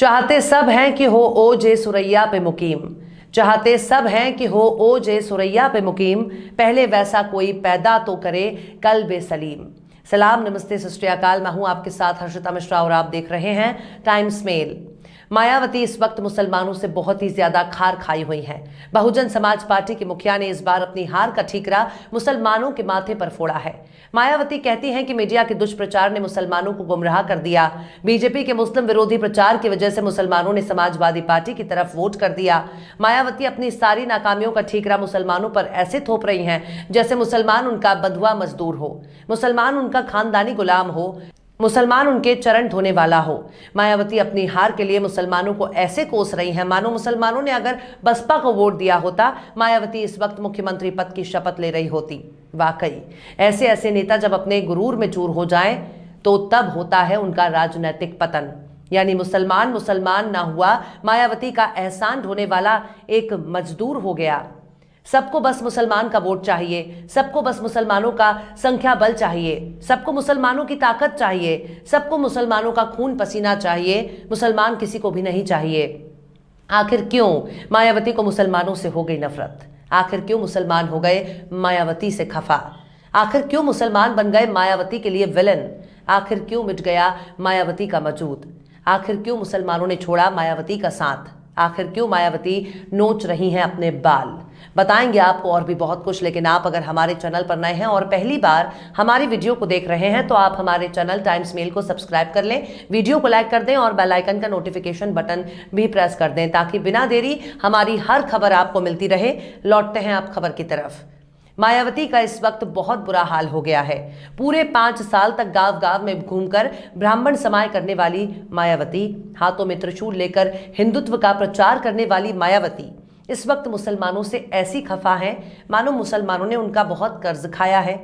चाहते सब हैं कि हो ओजे सुरैया पे मुकीम, चाहते सब हैं कि हो ओजे सुरैया पे मुकीम, पहले वैसा कोई पैदा तो करे कल्बे सलीम। सलाम, नमस्ते, सत श्री अकाल। मैं हूं आपके साथ हर्षिता मिश्रा और आप देख रहे हैं टाइम्स मेल। मायावती इस वक्त मुसलमानों से बहुत ही ज्यादा खार खाई हुई हैं। बहुजन समाज पार्टी की मुखिया ने इस बार अपनी हार का ठीकरा मुसलमानों के माथे पर फोड़ा है। मायावती कहती हैं कि मीडिया के दुष्प्रचार ने मुसलमानों को गुमराह कर दिया। बीजेपी के मुस्लिम विरोधी प्रचार की वजह से मुसलमानों ने समाजवादी पार्टी की तरफ वोट कर दिया। मायावती अपनी सारी नाकामियों का ठीकरा मुसलमानों पर ऐसे थोप रही हैं जैसे मुसलमान उनका बंधुआ मजदूर हो, मुसलमान उनका खानदानी गुलाम हो, मुसलमान उनके चरण धोने वाला हो। मायावती अपनी हार के लिए मुसलमानों को ऐसे कोस रही हैं मानो मुसलमानों ने अगर बसपा को वोट दिया होता, मायावती इस वक्त मुख्यमंत्री पद की शपथ ले रही होती। वाकई ऐसे ऐसे नेता जब अपने गुरूर में चूर हो जाएं तो तब होता है उनका राजनीतिक पतन। यानी मुसलमान मुसलमान ना हुआ, मायावती का एहसान ढोने वाला एक मजदूर हो गया। सबको बस मुसलमान का वोट चाहिए, सबको बस मुसलमानों का संख्या बल चाहिए, सबको मुसलमानों की ताकत चाहिए, सबको मुसलमानों का खून पसीना चाहिए, मुसलमान किसी को भी नहीं चाहिए। आखिर क्यों मायावती को मुसलमानों से हो गई नफरत? आखिर क्यों मुसलमान हो गए मायावती से खफा? आखिर क्यों मुसलमान बन गए मायावती के लिए विलन? आखिर क्यों मिट गया मायावती का वजूद? आखिर क्यों मुसलमानों ने छोड़ा मायावती का साथ? आखिर क्यों मायावती नोच रही हैं अपने बाल? बताएंगे आपको और भी बहुत कुछ। लेकिन आप अगर हमारे चैनल पर नए हैं और पहली बार हमारी वीडियो को देख रहे हैं तो आप हमारे चैनल टाइम्स मेल को सब्सक्राइब कर लें, वीडियो को लाइक कर दें और बेल आइकन का नोटिफिकेशन बटन भी प्रेस कर दें ताकि बिना देरी हमारी हर खबर आपको मिलती रहे। लौटते हैं आप खबर की तरफ। मायावती का इस वक्त बहुत बुरा हाल हो गया है। पूरे 5 साल तक गांव गांव में घूमकर ब्राह्मण समाय करने वाली मायावती, हाथों में त्रिशूल लेकर हिंदुत्व का प्रचार करने वाली मायावती इस वक्त मुसलमानों से ऐसी खफा हैं मानो मुसलमानों ने उनका बहुत कर्ज खाया है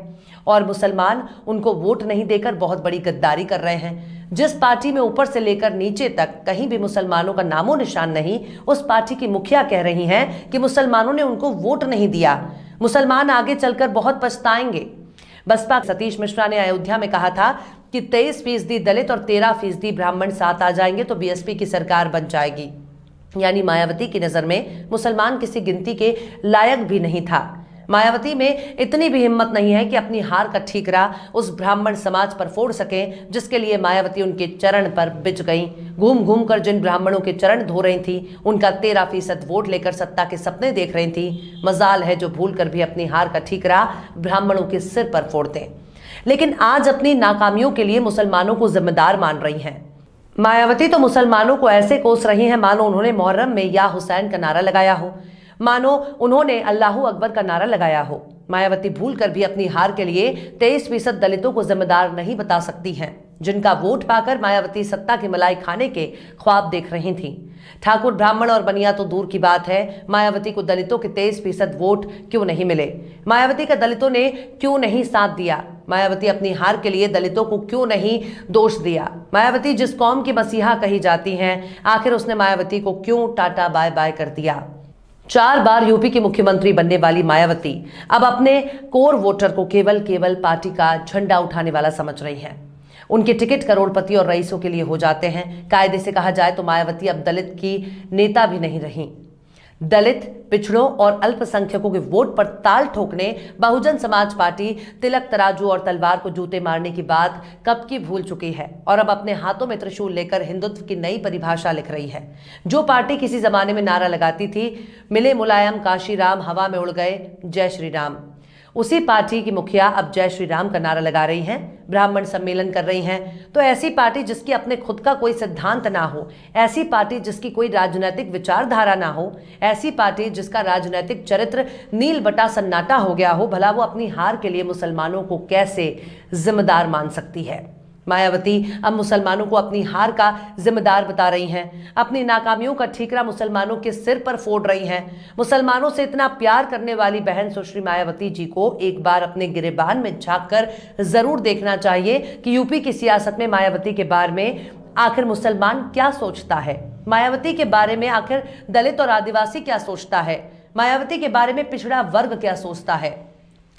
और मुसलमान उनको वोट नहीं देकर बहुत बड़ी गद्दारी कर रहे हैं। जिस पार्टी में ऊपर से लेकर नीचे तक कहीं भी मुसलमानों का नामो निशान नहीं, उस पार्टी की मुखिया कह रही हैं कि मुसलमानों ने उनको वोट नहीं दिया, मुसलमान आगे चलकर बहुत पछताएंगे। बसपा सतीश मिश्रा ने अयोध्या में कहा था कि 23% दलित और 13% ब्राह्मण साथ आ जाएंगे तो बीएसपी की सरकार बन जाएगी। यानी मायावती की नजर में मुसलमान किसी गिनती के लायक भी नहीं था। मायावती में इतनी भी हिम्मत नहीं है कि अपनी हार का ठीकरा उस ब्राह्मण समाज पर फोड़ सके जिसके लिए मायावती उनके चरण पर बिछ गई। घूम घूम कर जिन ब्राह्मणों के चरण धो रही थी, उनका 13% वोट लेकर सत्ता के सपने देख रही थी। मजाल है जो भूल कर भी अपनी हार का ठीकरा ब्राह्मणों के सिर पर फोड़ते। लेकिन आज अपनी नाकामियों के लिए मुसलमानों को जिम्मेदार मान रही हैं। मायावती तो मुसलमानों को ऐसे कोस रही हैं मानो उन्होंने मुहर्रम में या हुसैन का नारा लगाया हो, मानो उन्होंने अल्लाहू अकबर का नारा लगाया हो। मायावती भूल कर भी अपनी हार के लिए 23% दलितों को जिम्मेदार नहीं बता सकती हैं, जिनका वोट पाकर मायावती सत्ता की मलाई खाने के ख्वाब देख रही थीं। ठाकुर, ब्राह्मण और बनिया तो दूर की बात है, मायावती को दलितों के 23% वोट क्यों नहीं मिले? मायावती का दलितों ने क्यों नहीं साथ दिया? मायावती अपनी हार के लिए दलितों को क्यों नहीं दोष दिया? मायावती जिस कौम की मसीहा कही जाती हैं, आखिर उसने मायावती को क्यों टाटा बाय बाय कर दिया? 4 बार यूपी की मुख्यमंत्री बनने वाली मायावती अब अपने कोर वोटर को केवल पार्टी का झंडा उठाने वाला समझ रही हैं। उनके टिकट करोड़पति और रईसों के लिए हो जाते हैं। कायदे से कहा जाए तो मायावती अब दलित की नेता भी नहीं रही। दलित, पिछड़ों और अल्पसंख्यकों के वोट पर ताल ठोकने बहुजन समाज पार्टी तिलक, तराजू और तलवार को जूते मारने की बात कब की भूल चुकी है और अब अपने हाथों में त्रिशूल लेकर हिंदुत्व की नई परिभाषा लिख रही है। जो पार्टी किसी जमाने में नारा लगाती थी, मिले मुलायम काशी राम, हवा में उड़ गए जय श्री राम, उसी पार्टी की मुखिया अब जय श्री राम का नारा लगा रही हैं, ब्राह्मण सम्मेलन कर रही हैं। तो ऐसी पार्टी जिसकी अपने खुद का कोई सिद्धांत ना हो, ऐसी पार्टी जिसकी कोई राजनीतिक विचारधारा ना हो, ऐसी पार्टी जिसका राजनीतिक चरित्र नील बटा सन्नाटा हो गया हो, भला वो अपनी हार के लिए मुसलमानों को कैसे जिम्मेदार मान सकती है? मायावती अब मुसलमानों को अपनी हार का जिम्मेदार बता रही हैं, अपनी नाकामियों का ठीकरा मुसलमानों के सिर पर फोड़ रही हैं। मुसलमानों से इतना प्यार करने वाली बहन सुश्री मायावती जी को एक बार अपने गिरेबान में झांककर जरूर देखना चाहिए कि यूपी की सियासत में मायावती के बारे में आखिर मुसलमान क्या सोचता है, मायावती के बारे में आखिर दलित और आदिवासी क्या सोचता है, मायावती के बारे में पिछड़ा वर्ग क्या सोचता है।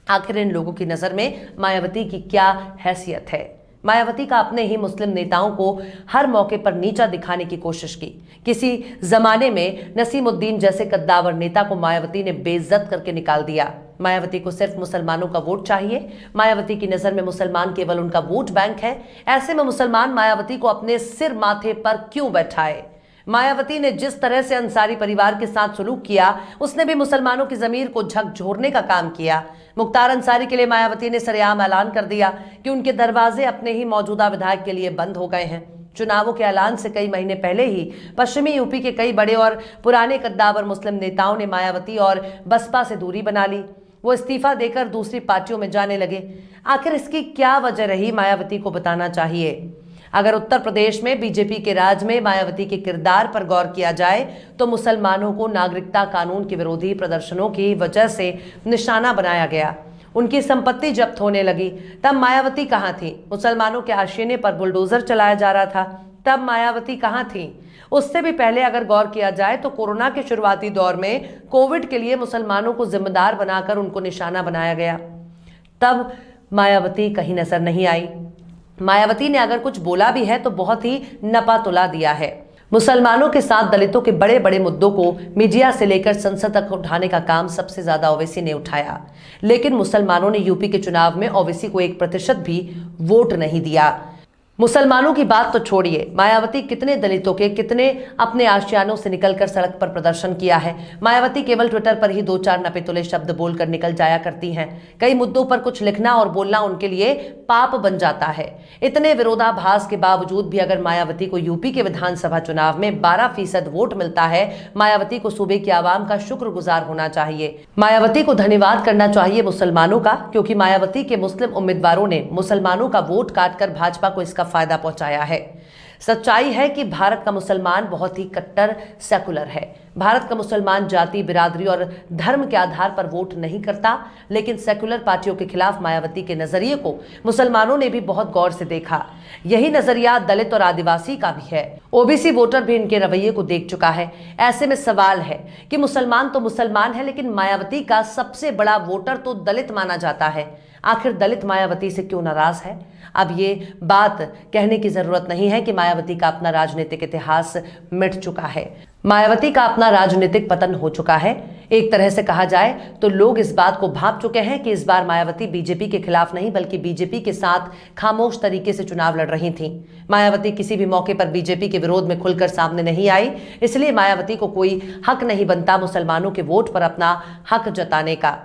आखिर इन लोगों की नजर में मायावती की क्या हैसियत है? मायावती का अपने ही मुस्लिम नेताओं को हर मौके पर नीचा दिखाने की कोशिश की। किसी जमाने में नसीमुद्दीन जैसे कद्दावर नेता को मायावती ने बेइज्जत करके निकाल दिया। मायावती को सिर्फ मुसलमानों का वोट चाहिए। मायावती की नजर में मुसलमान केवल उनका वोट बैंक है। ऐसे में मुसलमान मायावती को अपने सिर माथे पर क्यों बैठाए? मायावती ने जिस तरह से अंसारी परिवार के साथ सलूक किया, उसने भी मुसलमानों की जमीर को झकझोरने का काम किया। मुख्तार अंसारी के लिए मायावती ने सरेआम ऐलान कर दिया कि उनके दरवाजे अपने ही मौजूदा विधायक के लिए बंद हो गए हैं। चुनावों के ऐलान से कई महीने पहले ही पश्चिमी यूपी के कई बड़े और पुराने कद्दावर मुस्लिम नेताओं ने मायावती और बसपा से दूरी बना ली। वो इस्तीफा देकर दूसरी पार्टियों में जाने लगे। आखिर इसकी क्या वजह रही, मायावती को बताना चाहिए। अगर उत्तर प्रदेश में बीजेपी के राज में मायावती के किरदार पर गौर किया जाए तो मुसलमानों को नागरिकता कानून के विरोधी प्रदर्शनों की वजह से निशाना बनाया गया। उनकी संपत्ति जब्त होने लगी। तब मायावती कहाँ थी? मुसलमानों के आशीने पर बुलडोजर चलाया जा रहा था, तब मायावती कहाँ थी? उससे भी पहले अगर गौर किया जाए तो कोरोना के शुरुआती दौर में कोविड के लिए मुसलमानों को जिम्मेदार बनाकर उनको निशाना बनाया गया, तब मायावती कहीं नजर नहीं आई। मायावती ने अगर कुछ बोला भी है तो बहुत ही नपा तुला दिया है। मुसलमानों के साथ दलितों के बड़े बड़े मुद्दों को मीडिया से लेकर संसद तक उठाने का काम सबसे ज्यादा ओवैसी ने उठाया, लेकिन मुसलमानों ने यूपी के चुनाव में ओवैसी को 1% भी वोट नहीं दिया। मुसलमानों की बात तो छोड़िए, मायावती कितने दलितों के, कितने अपने आशियानों से निकलकर सड़क पर प्रदर्शन किया है। मायावती केवल ट्विटर पर ही 2-4 नपे तुले शब्द बोलकर निकल जाया करती हैं। कई मुद्दों पर कुछ लिखना और बोलना उनके लिए पाप बन जाता है। इतने विरोधाभास के बावजूद भी अगर मायावती को यूपी के विधानसभा चुनाव में 12% वोट मिलता है, मायावती को सूबे की आवाम का शुक्रगुजार होना चाहिए। मायावती को धन्यवाद करना चाहिए मुसलमानों का, क्योंकि मायावती के मुस्लिम उम्मीदवारों ने मुसलमानों का वोट काटकर भाजपा को इसका फायदा पहुंचाया है। सच्चाई है कि भारत का मुसलमान बहुत ही कट्टर सेकुलर है। भारत का मुसलमान जाति, बिरादरी और धर्म के आधार पर वोट नहीं करता, लेकिन सेकुलर पार्टियों के खिलाफ मायावती के नजरिए को मुसलमानों ने भी बहुत गौर से देखा। यही नजरिया दलित और आदिवासी का भी है। ओबीसी वोटर भी इनके रवैये को देख चुका है। ऐसे में सवाल है कि मुसलमान तो मुसलमान है, लेकिन मायावती का सबसे बड़ा वोटर तो दलित माना जाता है। आखिर दलित मायावती से क्यों नाराज है? अब ये बात कहने की जरूरत नहीं है कि मायावती का अपना राजनीतिक इतिहास मिट चुका है। मायावती का अपना राजनीतिक पतन हो चुका है। एक तरह से कहा जाए तो लोग इस बात को भांप चुके हैं कि इस बार मायावती बीजेपी के खिलाफ नहीं, बल्कि बीजेपी के साथ खामोश तरीके से चुनाव लड़ रही थीं। मायावती किसी भी मौके पर बीजेपी के विरोध में खुलकर सामने नहीं आई, इसलिए मायावती को कोई हक नहीं बनता मुसलमानों के वोट पर अपना हक जताने का।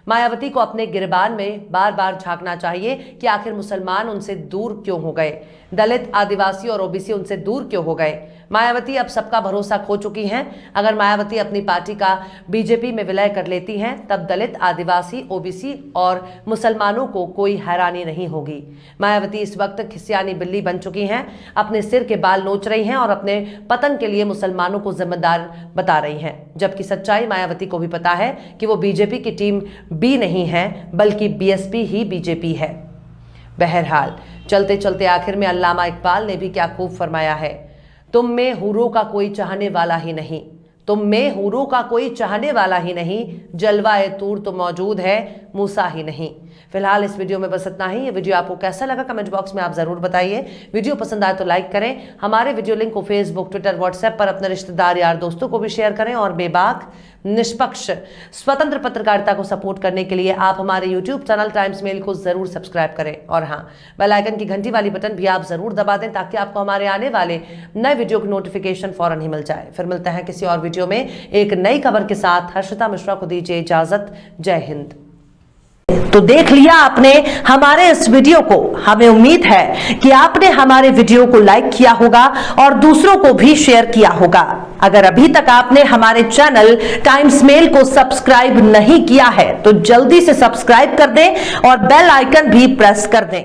मायावती को अपने गिरबान में बार बार झांकना चाहिए कि आखिर मुसलमान उनसे दूर क्यों हो गए, दलित, आदिवासी और ओबीसी उनसे दूर क्यों हो गए। मायावती अब सबका भरोसा खो चुकी हैं। अगर मायावती अपनी पार्टी का बीजेपी में विलय कर लेती हैं, तब दलित, आदिवासी, ओबीसी और मुसलमानों को कोई हैरानी नहीं होगी। मायावती इस वक्त खिसियानी बिल्ली बन चुकी हैं, अपने सिर के बाल नोच रही हैं और अपने पतन के लिए मुसलमानों को जिम्मेदार बता रही हैं, जबकि सच्चाई मायावती को भी पता है कि वो बीजेपी की टीम बी नहीं है, बल्कि बीएसपी ही बीजेपी है। बहरहाल चलते चलते आखिर में अल्लामा इकबाल ने भी क्या खूब फरमाया है, तुम में हूरों का कोई चाहने वाला ही नहीं, तुम में हूरों का कोई चाहने वाला ही नहीं, जलवाए तूर तो मौजूद है, मूसा ही नहीं। फिलहाल इस वीडियो में बस इतना ही। ये वीडियो आपको कैसा लगा कमेंट बॉक्स में आप जरूर बताइए। वीडियो पसंद आए तो लाइक करें। हमारे वीडियो लिंक को फेसबुक, ट्विटर, व्हाट्सएप पर अपने रिश्तेदार, यार, दोस्तों को भी शेयर करें। और बेबाक, निष्पक्ष, स्वतंत्र पत्रकारिता को सपोर्ट करने के लिए आप हमारे यूट्यूब चैनल टाइम्स मेल को जरूर सब्सक्राइब करें। और हाँ, बेल आइकन की घंटी वाली बटन भी आप जरूर दबा दें, ताकि आपको हमारे आने वाले नए वीडियो की नोटिफिकेशन फौरन ही मिल जाए। फिर मिलते हैं किसी और वीडियो में एक नई खबर के साथ। हर्षिता मिश्रा को दीजिए इजाजत। जय हिंद। तो देख लिया आपने हमारे इस वीडियो को। हमें उम्मीद है कि आपने हमारे वीडियो को लाइक किया होगा और दूसरों को भी शेयर किया होगा। अगर अभी तक आपने हमारे चैनल टाइम्स मेल को सब्सक्राइब नहीं किया है तो जल्दी से सब्सक्राइब कर दें और बेल आइकन भी प्रेस कर दें।